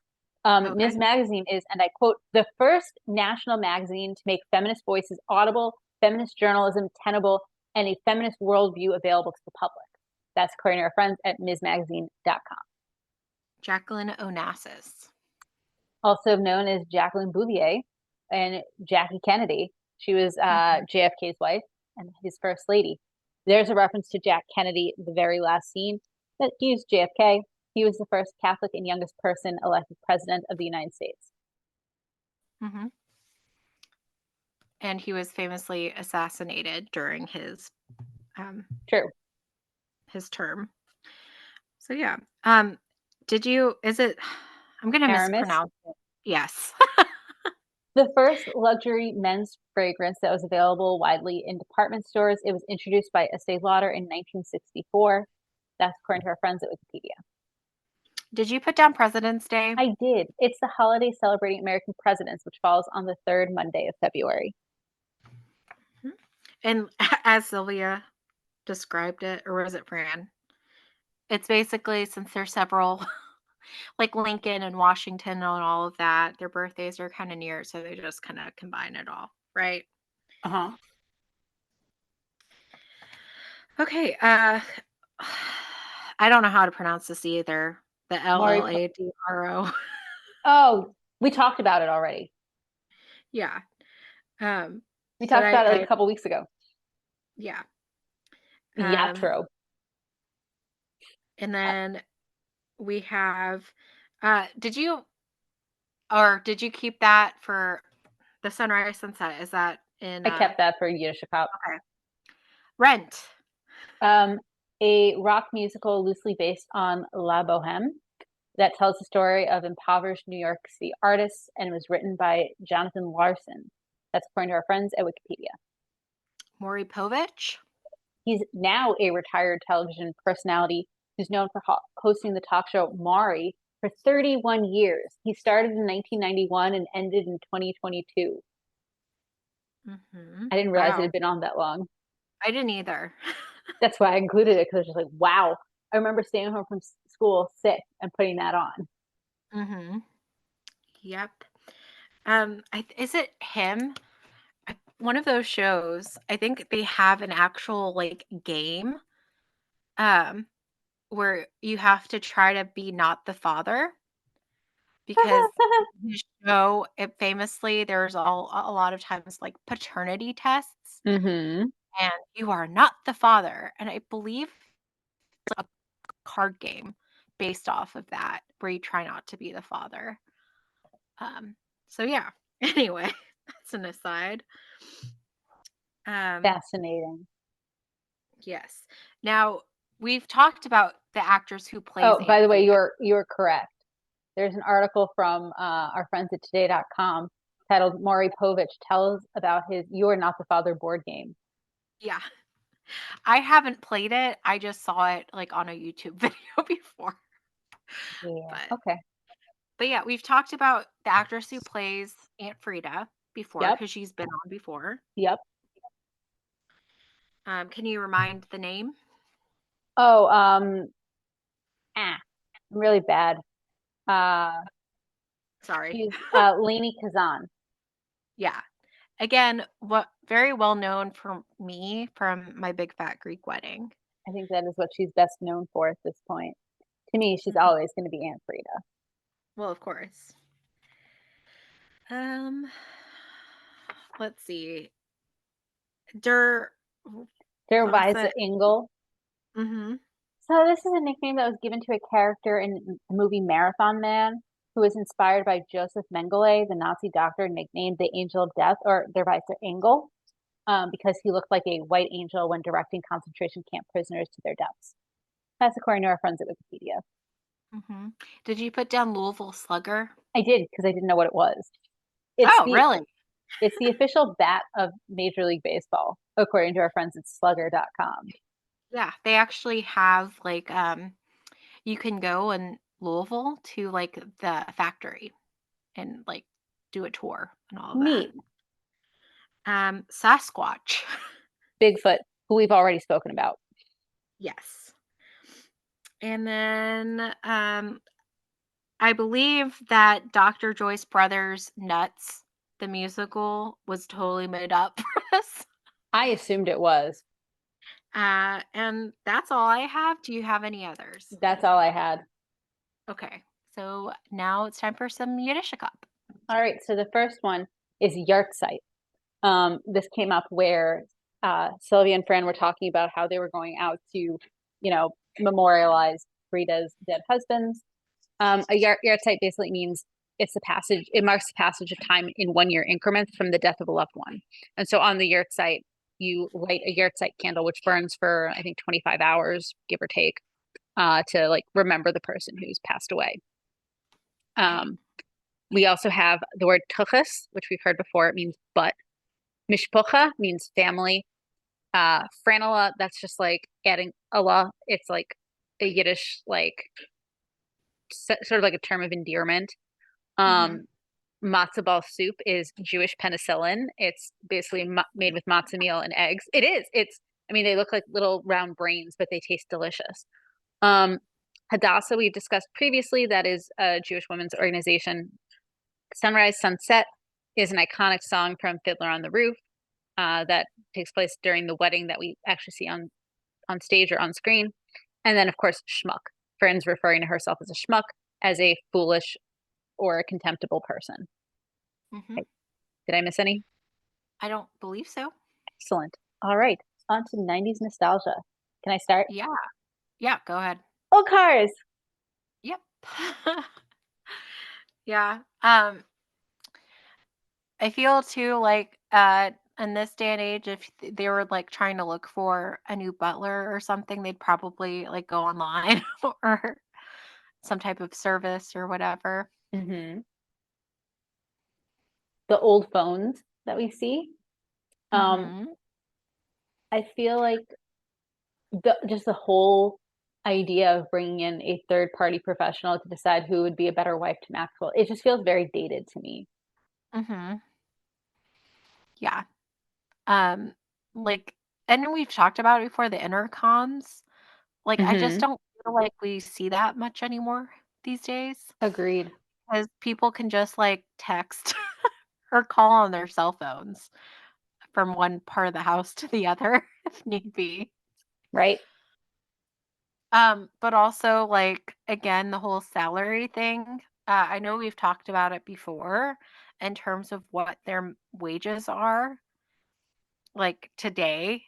Ms. Okay. Magazine is, and I quote, the first national magazine to make feminist voices audible, feminist journalism tenable, and a feminist worldview available to the public. That's according to our friends at msmagazine.com. Jacqueline Onassis. Also known as Jacqueline Bouvier and Jackie Kennedy. She was Hmm. JFK's wife and his first lady. There's a reference to Jack Kennedy, the very last scene, that used JFK. He was the first Catholic and youngest person elected president of the United States. Hmm. and he was famously assassinated during um, True. his term. So yeah. Um, did you? Is it? I'm gonna Aramis. mispronounce it. Yes. The first luxury men's fragrance that was available widely in department stores. It was introduced by Estee Lauder in 1964. That's according to our friends at Wikipedia. Did you put down President's Day? I did. It's the holiday celebrating American presidents, which falls on the third Monday of February. Mhm. And as Sylvia described it, or was it Fran? It's basically since there's several, like Lincoln and Washington and all of that, their birthdays are kind of near, so they just kind of combine it all, right? Uh-huh. Okay. I don't know how to pronounce this either. The Maury. Ladro. Oh, we talked about it already. Yeah. Um, We but talked about it like a couple weeks ago. yeah. Um, Yatro. and then we have, did you, or did you keep that for the sunrise sunset? Is that in, I kept that for Yiddish Cup. okay. Rent. Um, a rock musical loosely based on La Boheme that tells the story of impoverished New York City artists and was written by Jonathan Larson. That's according to our friends at Wikipedia. Maury Povich. He's now a retired television personality who's known for hosting the talk show Maury for 31 years. He started in 1991 and ended in 2022. Mm-hmm. I didn't realize it Wow. had been on that long. I didn't either. That's why I included it because I was just like, wow. I remember staying home from school sick and putting that on. Mm-hmm. Yep. Is it him? One of those shows, I think they have an actual like game um where you have to try to be not the father because the show it famously there's a lot of times like paternity tests Mm-hmm. and you are not the father and I believe it's a card game based off of that where you try not to be the father. So yeah. Anyway, that's an aside. Um Fascinating. yes. Now, we've talked about the actress who plays Oh, by Aunt the way, Frida. you're correct. There's an article from our friends at today.com titled Maury Povich tells about his You're Not the Father board game. Yeah. I haven't played it. I just saw it like on a YouTube video before. Yeah. But Okay. but yeah, we've talked about the actress who plays Aunt Frida before Yep. because she's been on before. Yep. Can you remind the name? Oh, I'm really bad. Uh, Sorry. she's Lainey Kazan. Yeah. Again, what very well known for me from my big fat Greek wedding. I think that is what she's best known for at this point. To me, she's Mhm. always going to be Aunt Frida. Well, of course. Um, let's see. Der Der Fawcett. Weise Engel. Mhm. So this is a nickname that was given to a character in the movie Marathon Man, who was inspired by Joseph Mengele, the Nazi doctor nicknamed the Angel of Death, or Der Weiße Engel, because he looked like a white angel when directing concentration camp prisoners to their deaths. That's according to our friends at Wikipedia. Mhm. Did you put down Louisville Slugger? I did because I didn't know what it was. It's Oh, the really? it's the official bat of Major League Baseball, according to our friends at slugger.com. Yeah, they actually have like you can go in Louisville to like the factory and like do a tour and all of that. Neat. Sasquatch. Bigfoot, who we've already spoken about. Yes. And then I believe that Dr. Joyce Brothers Nuts, the musical, was totally made up for this. I assumed it was. And that's all I have. Do you have any others? That's all I had. Okay, so now it's time for some Yiddish cup. All right, so the first one is Yahrzeit. This came up where Sylvia and Fran were talking about how they were going out to, memorialize Frida's dead husbands. A Yahrzeit basically means it marks the passage of time in 1 year increments from the death of a loved one. And so on the yahrzeit, you light a yahrzeit candle, which burns for, I think, 25 hours, give or take, to like remember the person who's passed away. Right. We also have the word tuchus, which we've heard before. It means butt. Mishpocha means family. Franela, that's just like adding Allah. It's like a Yiddish, like sort of like a term of endearment. Mm-hmm. Um, Matzo ball soup is Jewish penicillin. It's basically made with matzah meal and eggs. It is. I mean, they look like little round brains, but they taste delicious. Um, Hadassah, we've discussed previously. That is a Jewish women's organization. Sunrise Sunset is an iconic song from Fiddler on the Roof that takes place during the wedding that we actually see on stage or on screen. And then, of course, schmuck. Friends referring to herself as a schmuck, as a foolish or a contemptible person. Mm-hmm. Did I miss any? I don't believe so. Excellent. All right. On to 90s nostalgia. Can I start? Yeah. Yeah, go ahead. Oh, cars. Yep. Yeah. I feel too like in this day and age, if they were like trying to look for a new butler or something, they'd probably like go online or some type of service or whatever. Mm-hmm. The old phones that we see. Um, Mm-hmm. I feel like just the whole idea of bringing in a third party professional to decide who would be a better wife to Maxwell, it just feels very dated to me. Mm-hmm. Yeah. Um, like, and we've talked about it before, the intercoms. Like, I just Mm-hmm. don't feel like we see that much anymore these days. Agreed. Because people can just like text or call on their cell phones from one part of the house to the other if need be. Right? But also like again, the whole salary thing. I know we've talked about it before in terms of what their wages are. Like today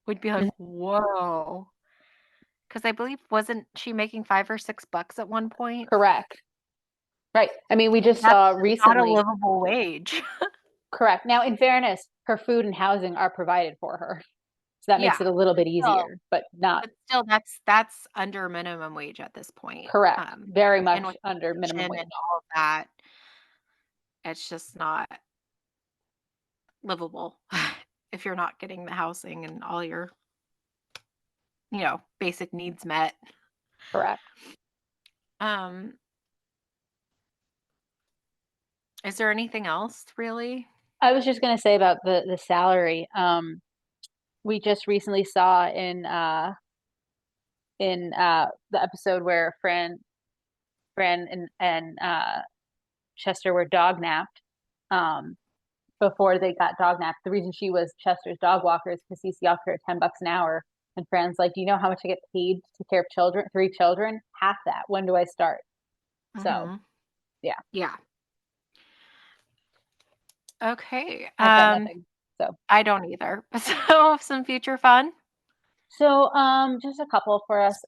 would be like, Mhm. whoa. Because I believe wasn't she making $5 or $6 at one point? Correct. Right. I mean, we just That's saw just not a recently, livable wage. correct. Now, in fairness, her food and housing are provided for her. So that makes Yeah, it a little but bit still, easier, but not that's under minimum wage at this point. correct. Very And much with under minimum inflation wage. and all of that, it's just not livable if you're not getting the housing and all your, basic needs met. Correct. Um, is there anything else really? I was just going to say about the salary. We just recently saw in the episode where Fran and Chester were dog napped. Um, before they got dog napped, the reason she was Chester's dog walker is because he offered her $10 an hour. And Fran's like, "Do you know how much I get paid to take care of children? 3 children, half that. When do I start?" So Mhm. yeah, Yeah. Okay. I've got nothing. So I don't either. So some future fun. just a couple for us.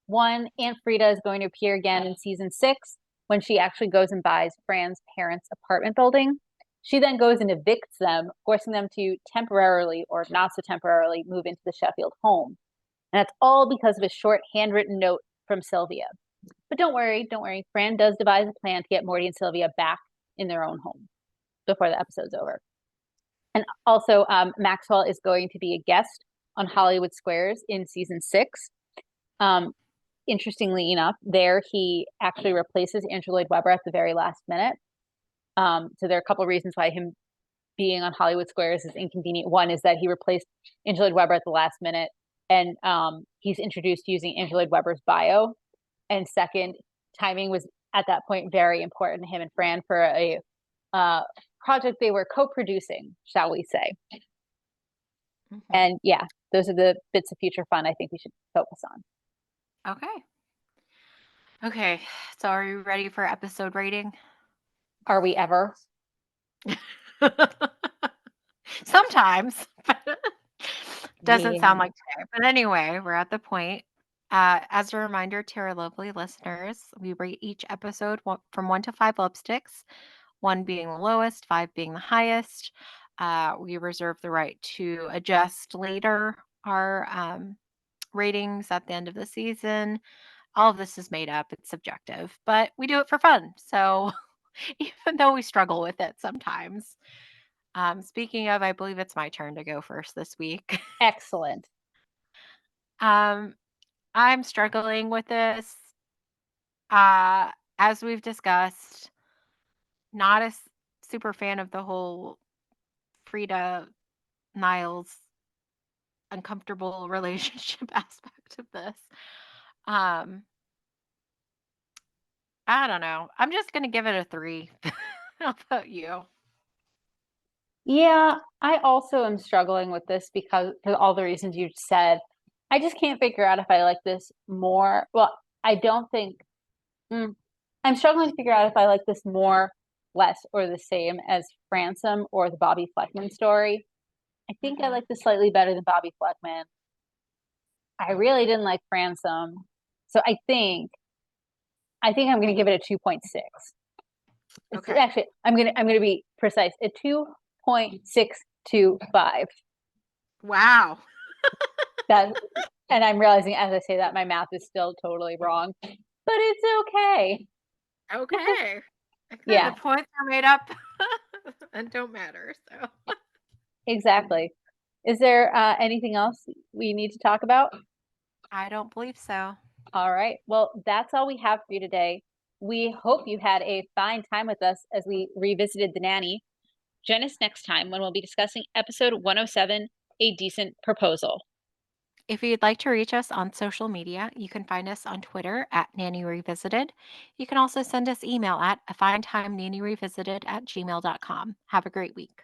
One, Aunt Frida is going to appear again in season 6 when she actually goes and buys Fran's parents' apartment building. She then goes and evicts them, forcing them to temporarily or not so temporarily move into the Sheffield home. And that's all because of a short handwritten note from Sylvia. But don't worry, don't worry. Fran does devise a plan to get Morty and Sylvia back in their own home before the episode's over. And also, Maxwell is going to be a guest on Hollywood Squares in season 6. Um, Interestingly enough, there he actually replaces Andrew Lloyd Webber at the very last minute. So there are a couple of reasons why him being on Hollywood Squares is inconvenient. One is that he replaced Andrew Lloyd Webber at the last minute, and he's introduced using Andrew Lloyd Webber's bio. And second, timing was at that point very important to him and Fran for a uh, project they were co-producing, shall we say. Mhm. And yeah, those are the bits of future fun I think we should focus on. Okay. Okay. So are you ready for episode rating? Are we ever? Sometimes. I Doesn't sound mean, like today. But anyway, we're at the point. As a reminder to our lovely listeners, we rate each episode from 1 to 5 lipsticks, 1 being the lowest, 5 being the highest. We reserve the right to adjust later our ratings at the end of the season. All of this is made up, it's subjective, but we do it for fun. So even though we struggle with it sometimes. Speaking of, I believe it's my turn to go first this week. Excellent. um, I'm struggling with this. As we've discussed, not a super fan of the whole Frida Niles uncomfortable relationship aspect of this. Um, I don't know. I'm just gonna give it a 3. How about you? Yeah, I also am struggling with this because for all the reasons you said. I just can't figure out if I like this more. Well, I don't think mm, I'm struggling to figure out if I like this more, less, or the same as Fransom or the Bobby Fleckman story. I think I Mhm. like this slightly better than Bobby Fleckman. I really didn't like Fransom. So I think I'm going to give it a 2.6. It's Okay. actually I'm going to be precise. A 2.625. Wow. That and I'm realizing as I say that my math is still totally wrong, but it's okay. Okay. Like I said, the Yeah, points are made up and don't matter. So exactly. Is there anything else we need to talk about? I don't believe so. All right. Well, that's all we have for you today. We hope you had a fine time with us as we revisited The Nanny. Join us next time when we'll be discussing episode 107, A Decent Proposal. If you'd like to reach us on social media, you can find us on Twitter at Nanny Revisited. You can also send us email at afinetimenannyrevisited@gmail.com. Have a great week.